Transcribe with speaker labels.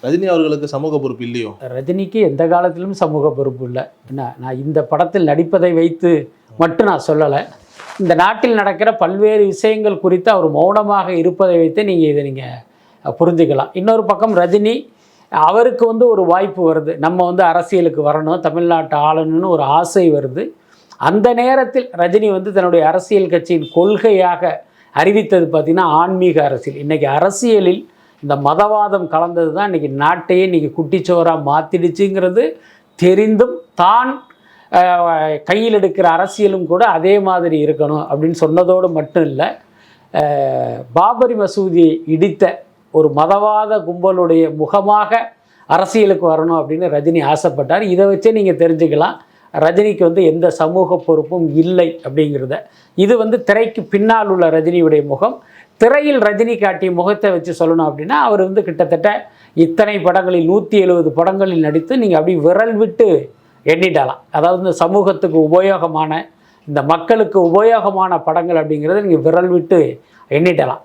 Speaker 1: ரஜினி அவர்களுக்கு சமூக பொறுப்பு இல்லையோ?
Speaker 2: ரஜினிக்கு எந்த காலத்திலும் சமூக பொறுப்பு இல்லை. என்ன, நான் இந்த படத்தில் நடிப்பதை வைத்து மட்டும் நான் சொல்லலை. இந்த நாட்டில் நடக்கிற பல்வேறு விஷயங்கள் குறித்து அவர் மௌனமாக இருப்பதை வைத்து நீங்கள் புரிஞ்சுக்கலாம். இன்னொரு பக்கம் ரஜினி அவருக்கு ஒரு வாய்ப்பு வருது, நம்ம அரசியலுக்கு வரணும், தமிழ்நாட்டை ஆளணும்னு ஒரு ஆசை வருது. அந்த நேரத்தில் ரஜினி தன்னுடைய அரசியல் கட்சியின் கொள்கையாக அறிவித்தது பார்த்திங்கன்னா ஆன்மீக அரசியல். இன்றைக்கி அரசியலில் இந்த மதவாதம் கலந்தது தான் இன்றைக்கி நாட்டையே இன்றைக்கி குட்டிச்சோராக மாற்றிடுச்சுங்கிறது தெரிந்தும் தான் கையில் எடுக்கிற அரசியலும் கூட அதே மாதிரி இருக்கணும் அப்படின்னு சொன்னதோடு மட்டும் இல்லை, பாபரி மசூதியை இடித்த ஒரு மதவாத கும்பலுடைய முகமாக அரசியலுக்கு வரணும் அப்படின்னு ரஜினி ஆசைப்பட்டார். இதை வச்சே நீங்கள் தெரிஞ்சுக்கலாம் ரஜினிக்கு எந்த சமூக பொறுப்பும் இல்லை அப்படிங்கிறத. இது திரைக்கு பின்னால் உள்ள ரஜினியுடைய முகம். திரையில் ரஜினி காட்டிய முகத்தை வச்சு சொல்லணும் அப்படின்னா அவர் கிட்டத்தட்ட இத்தனை படங்களில் 170 படங்களில் நடித்து நீங்கள் அப்படி விரல் விட்டு எண்ணிடலாம். அதாவது இந்த சமூகத்துக்கு உபயோகமான, இந்த மக்களுக்கு உபயோகமான படங்கள் அப்படிங்கிறத நீங்கள் விரல் விட்டு எண்ணிடலாம்.